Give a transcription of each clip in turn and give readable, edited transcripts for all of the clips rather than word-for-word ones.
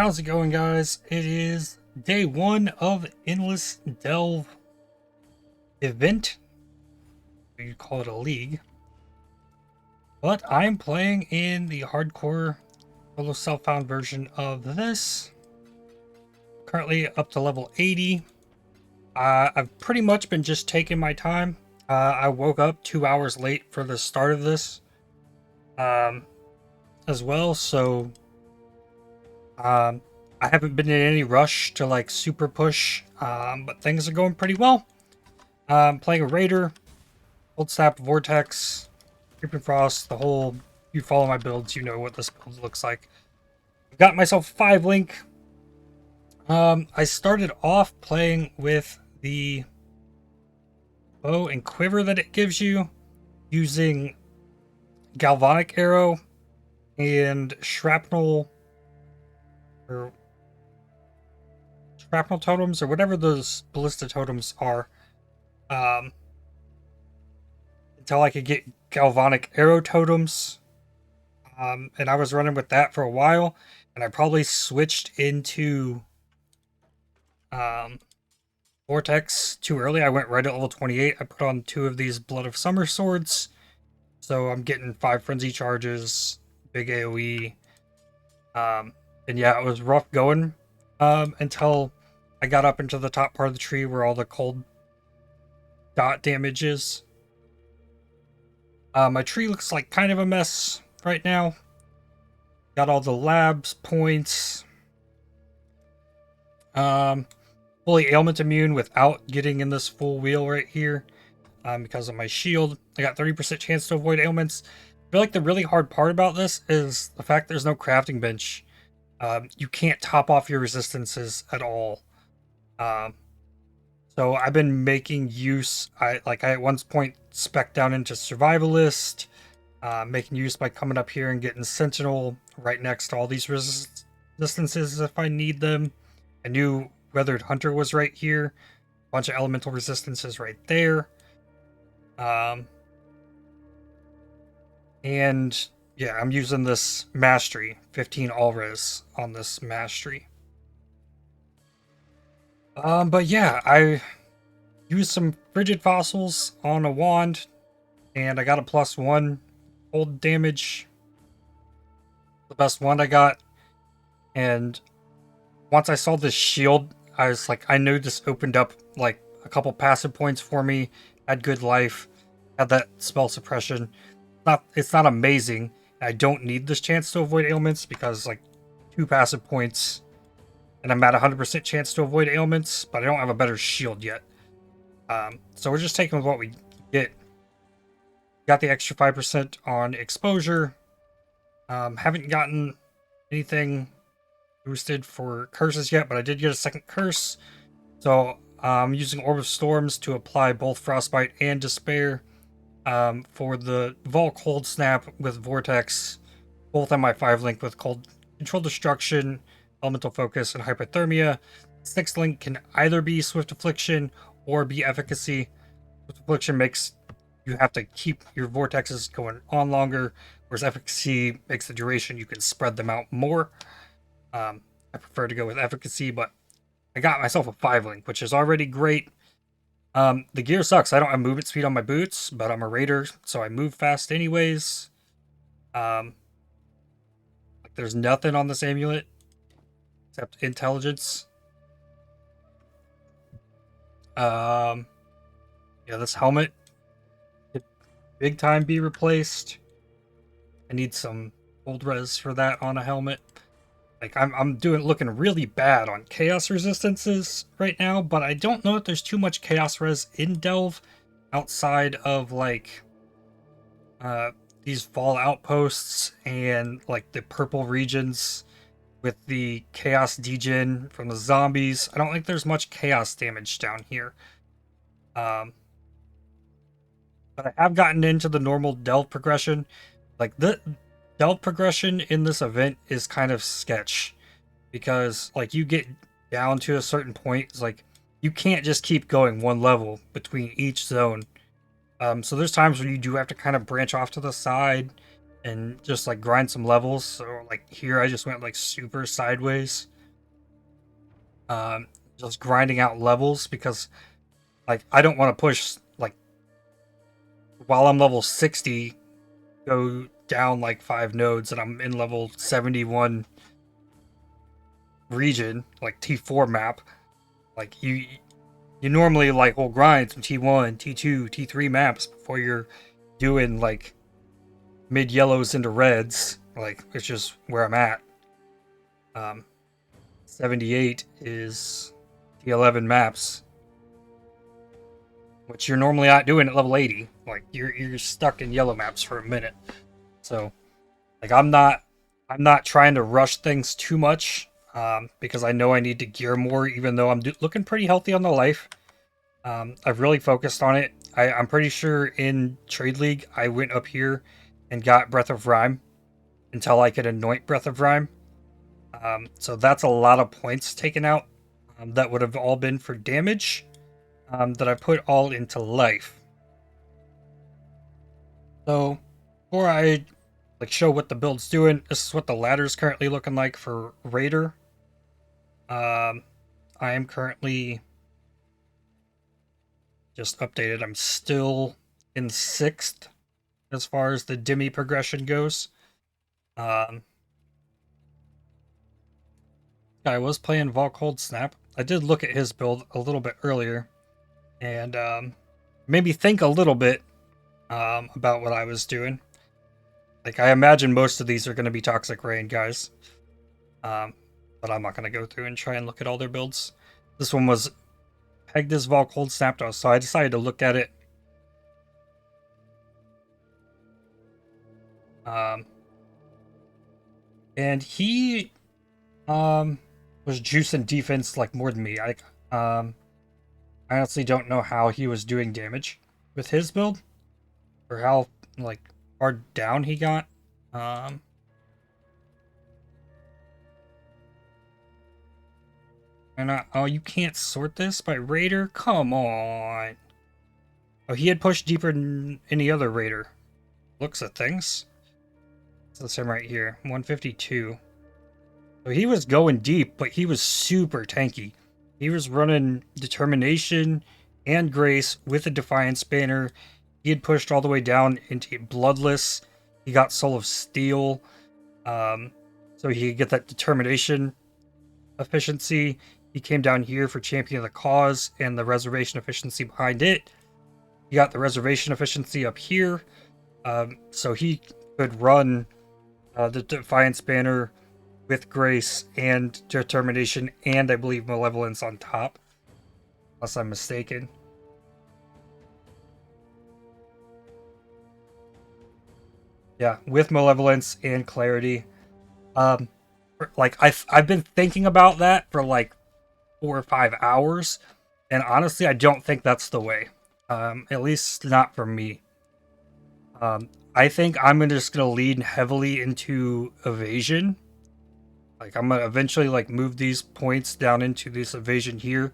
How's it going, guys? It is day one of Endless Delve event. You call it a league. But I'm playing in the hardcore solo self-found version of this. Currently up to level 80. I've pretty much been just taking my time. I woke up 2 hours late for the start of this as well, so I haven't been in any rush to like super push, but things are going pretty well. Playing a Raider, Cold Snap, Vortex, Creeping Frost, the whole, you follow my builds, you know what this build looks like. Got myself 5 link. I started off playing with the bow and quiver that it gives you, using galvanic arrow and shrapnel totems, or whatever those ballista totems are, until I could get galvanic arrow totems. And I was running with that for a while, and I probably switched into Vortex too early. I went right at level 28. I put on 2 of these Blood of Summer swords, so I'm getting 5 frenzy charges, big AoE. And yeah, it was rough going until I got up into the top part of the tree where all the cold dot damage is. My tree looks like kind of a mess right now. Got all the labs points. Fully ailment immune without getting in this full wheel right here, because of my shield. I got 30% chance to avoid ailments. I feel like the really hard part about this is the fact there's no crafting bench. You can't top off your resistances at all. So I've been making use. I at one point spec down into survivalist, making use by coming up here and getting sentinel right next to all these resistances if I need them. I knew weathered hunter was right here. A bunch of elemental resistances right there. And yeah, I'm using this mastery, 15 all res on this mastery. But yeah, I used some frigid fossils on a wand, and I got a +1 cold damage. The best wand I got. And once I saw this shield, I was like, I knew this opened up like a couple passive points for me. Had good life, had that spell suppression. It's not amazing. I don't need this chance to avoid ailments because like 2 passive points, and I'm at 100% chance to avoid ailments, but I don't have a better shield yet. So we're just taking with what we get. Got the extra 5% on exposure. Haven't gotten anything boosted for curses yet, but I did get a second curse. So I'm using Orb of Storms to apply both Frostbite and Despair. For the Vol Cold Snap with Vortex, both on my 5 link with Cold Control Destruction, Elemental Focus, and Hypothermia. 6th link can either be Swift Affliction or be Efficacy. Swift Affliction makes you have to keep your vortexes going on longer, whereas Efficacy makes the duration you can spread them out more. I prefer to go with Efficacy, but I got myself a 5 link, which is already great. The gear sucks. I don't have movement speed on my boots, but I'm a raider, so I move fast anyways. Like there's nothing on this amulet except intelligence. Yeah, this helmet could big time be replaced. I need some old res for that on a helmet. Like I'm looking really bad on chaos resistances right now, but I don't know if there's too much chaos res in Delve outside of like these fall outposts and like the purple regions with the chaos degen from the zombies. I don't think there's much chaos damage down here. But I have gotten into the normal Delve progression. Like the Delve progression in this event is kind of sketch, because like you get down to a certain point, it's like you can't just keep going one level between each zone. So there's times where you do have to kind of branch off to the side and just like grind some levels. So like here I just went like super sideways. Um, just grinding out levels because like I don't want to push like while I'm level 60 go down like 5 nodes and I'm in level 71 region, like T4 map. Like you normally like will grind some T1, T2, T3 maps before you're doing like mid yellows into reds. Like it's just where I'm at. Um 78 is T11 maps, which you're normally not doing at level 80. Like you're stuck in yellow maps for a minute. So like I'm not trying to rush things too much because I know I need to gear more, even though I'm looking pretty healthy on the life. I've really focused on it. I'm pretty sure in Trade League I went up here and got Breath of Rhyme until I could anoint Breath of Rhyme. So that's a lot of points taken out that would have all been for damage that I put all into life. So before I like show what the build's doing, this is what the ladder's currently looking like for Raider. I am currently just updated. I'm still in 6th as far as the Dimmy progression goes. Um, I was playing Vol Cold Snap. I did look at his build a little bit earlier, and made me think a little bit about what I was doing. Like, I imagine most of these are going to be Toxic Rain guys, but I'm not going to go through and try and look at all their builds. This one was pegged as Vol Cold Snap, so I decided to look at it. And he was juicing defense like more than me. I honestly don't know how he was doing damage with his build or how like far down he got. Um, oh, you can't sort this by Raider? Come on. Oh, he had pushed deeper than any other Raider. Looks at things. So that's him right here, 152. So he was going deep, but he was super tanky. He was running Determination and Grace with a Defiance banner. He had pushed all the way down into Bloodless. He got Soul of Steel. So he could get that Determination efficiency. He came down here for Champion of the Cause and the Reservation efficiency behind it. He got the Reservation efficiency up here. So he could run the Defiance banner with Grace and Determination, and I believe Malevolence on top, unless I'm mistaken. Yeah, with Malevolence and Clarity. Um, like I've been thinking about that for like 4 or 5 hours, and honestly, I don't think that's the way. At least not for me. I think I'm just gonna lean heavily into evasion. Like I'm gonna eventually like move these points down into this evasion here.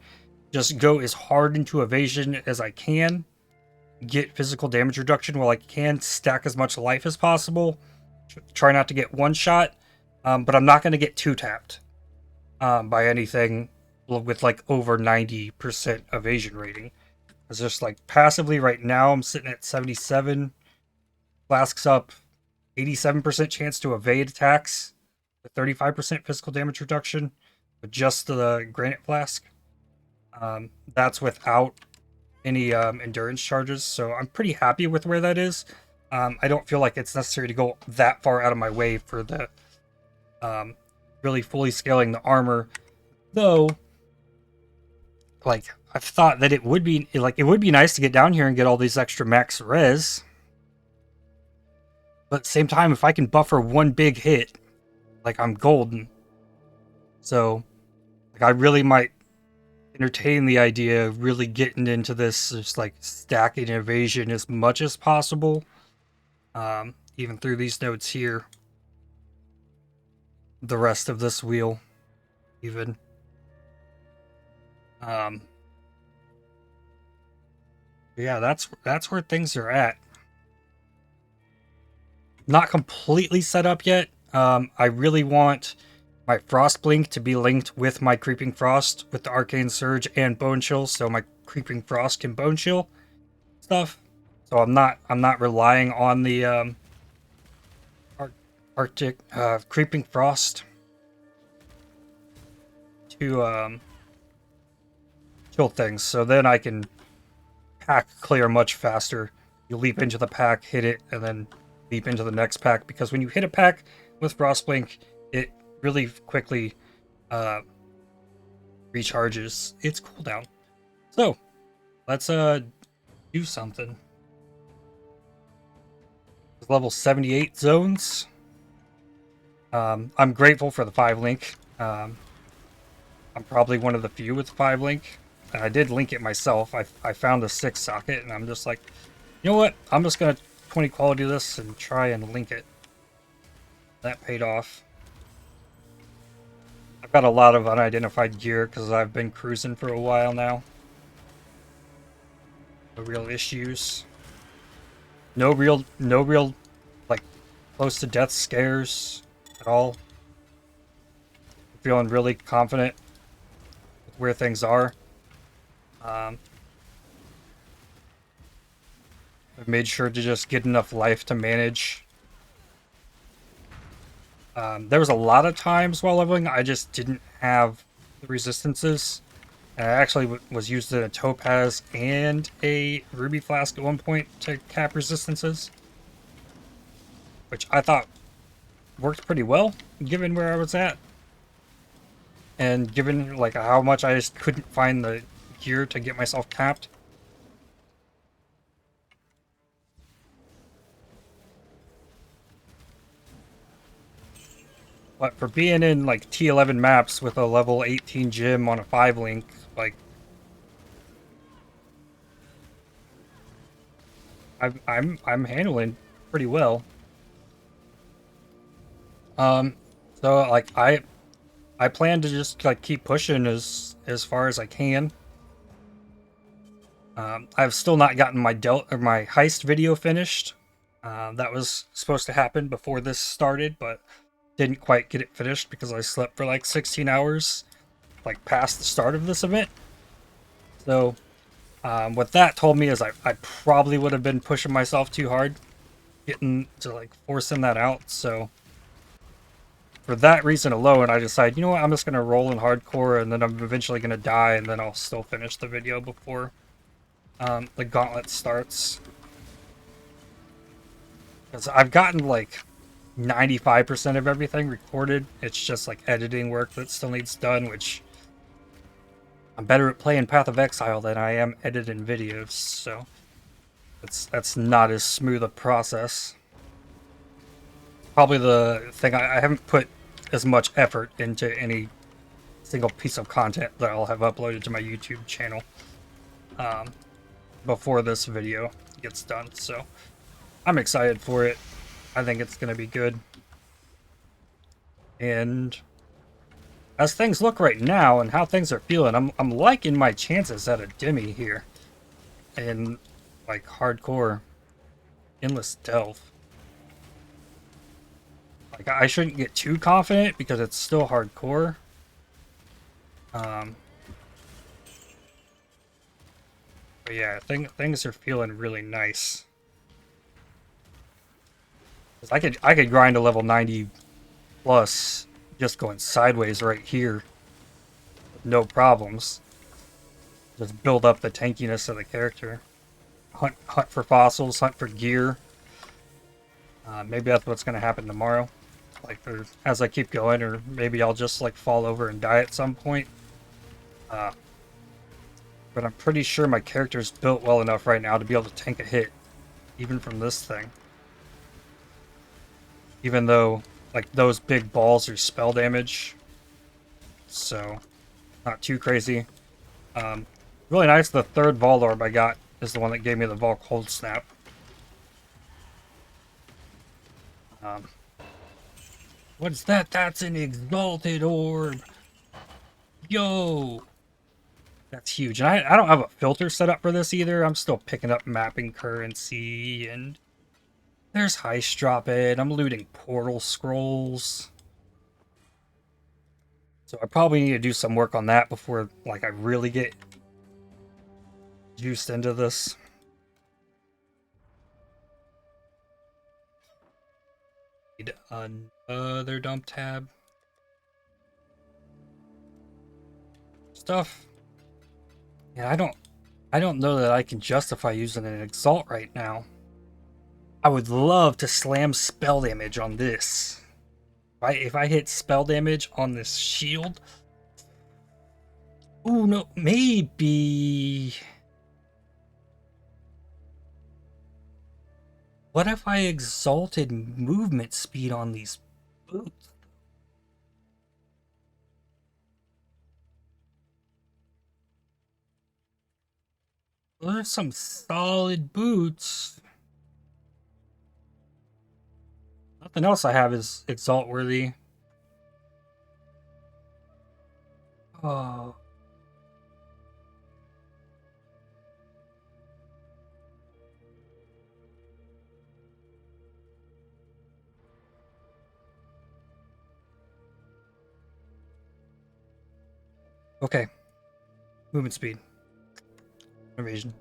Just go as hard into evasion as I can. Get physical damage reduction while I can. Stack as much life as possible. Try not to get one shot. But I'm not going to get two tapped by anything with like over 90% evasion rating. It's just like passively right now, I'm sitting at 77. Flasks up 87% chance to evade attacks with 35% physical damage reduction with just the Granite Flask. That's without any endurance charges, so I'm pretty happy with where that is. I don't feel like it's necessary to go that far out of my way for the really fully scaling the armor, though. Like I've thought that it would be nice to get down here and get all these extra max res, but at the same time, if I can buffer one big hit, like I'm golden. So, like I really might entertain the idea of really getting into this, just like stacking evasion as much as possible. Even through these nodes here, the rest of this wheel, even. Um, yeah, that's where things are at. not completely set up yet. I really want my Frost Blink to be linked with my Creeping Frost with the Arcane Surge and Bone Chill, so my Creeping Frost can Bone Chill stuff. So I'm not relying on the Arctic Creeping Frost to chill things. So then I can pack clear much faster. You leap into the pack, hit it, and then leap into the next pack. Because when you hit a pack with Frostblink, it really quickly recharges its cooldown. So let's do something. Level 78 zones. I'm grateful for the 5 link. I'm probably one of the few with 5 link. And I did link it myself. I found a 6 socket, and I'm just like, you know what? I'm just gonna 20 quality this and try and link it. That paid off. I've got a lot of unidentified gear because I've been cruising for a while now. No real issues. No real like close to death scares at all. I'm feeling really confident with where things are. I've made sure to just get enough life to manage. There was a lot of times while leveling I just didn't have the resistances. And I actually was using a Topaz and a Ruby Flask at one point to cap resistances, which I thought worked pretty well given where I was at. And given like how much I just couldn't find the gear to get myself capped. But for being in like T11 maps with a level 18 gym on a 5 link, like I'm handling pretty well. So like I plan to just like keep pushing as far as I can. I've still not gotten my my heist video finished. That was supposed to happen before this started, but didn't quite get it finished because I slept for like 16 hours, like past the start of this event. So, what that told me is I probably would have been pushing myself too hard, getting to like forcing that out. So, for that reason alone, I decided, you know what, I'm just gonna roll in hardcore, and then I'm eventually gonna die, and then I'll still finish the video before the gauntlet starts. Because I've gotten like 95% of everything recorded. It's just like editing work that still needs done, which I'm better at playing Path of Exile than I am editing videos, so that's not as smooth a process. Probably the thing I haven't put as much effort into any single piece of content that I'll have uploaded to my YouTube channel before this video gets done, so I'm excited for it. I think it's going to be good. And as things look right now and how things are feeling, I'm liking my chances at a Demi here. In like hardcore endless delve. Like I shouldn't get too confident because it's still hardcore. But yeah, things are feeling really nice. I could grind to level 90 plus just going sideways right here with no problems. Just build up the tankiness of the character. Hunt for fossils, hunt for gear. Maybe that's what's going to happen tomorrow. Like as I keep going, or maybe I'll just like fall over and die at some point. But I'm pretty sure my character's built well enough right now to be able to tank a hit, even from this thing. Even though like those big balls are spell damage, so not too crazy. Really nice. The third Vol Orb I got is the one that gave me the Vol Cold Snap. What is that? That's an Exalted Orb. Yo! That's huge. And I don't have a filter set up for this either. I'm still picking up mapping currency and There's Heist Drop It. I'm looting Portal Scrolls. So I probably need to do some work on that before, like, I really get juiced into this. Need another dump tab. Stuff. Yeah, I don't know that I can justify using an Exalt right now. I would love to slam spell damage on this. If I hit spell damage on this shield. Oh no, maybe. What if I exalted movement speed on these boots? Those are some solid boots. Nothing else I have is exalt worthy. Oh. Okay. Movement speed. Evasion.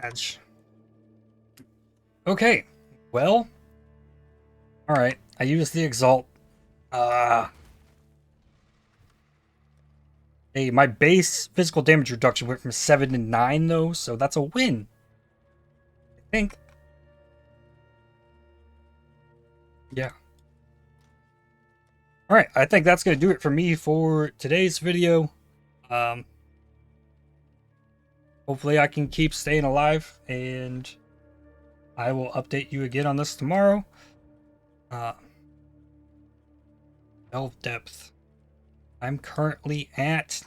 Edge. Okay. Well. Alright. I used the exalt. Hey, my base physical damage reduction went from 7 to 9 though, so that's a win. I think. Yeah. Alright, I think that's going to do it for me for today's video. Hopefully I can keep staying alive, and I will update you again on this tomorrow. Delve depth. I'm currently at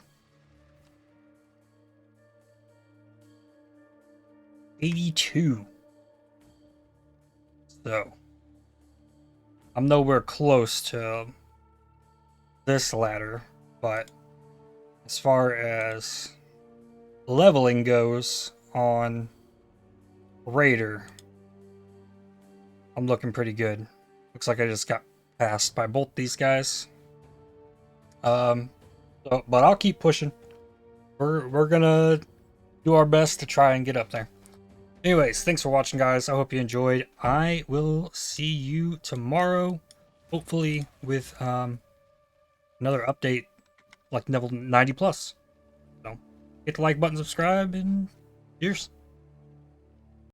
82. So I'm nowhere close to this ladder, but as far as leveling goes on Raider, I'm looking pretty good. Looks like I just got passed by both these guys. But I'll keep pushing. We're gonna do our best to try and get up there. Anyways, thanks for watching, guys. I hope you enjoyed. I will see you tomorrow, hopefully with another update like level 90 plus. So hit the like button, subscribe, and cheers.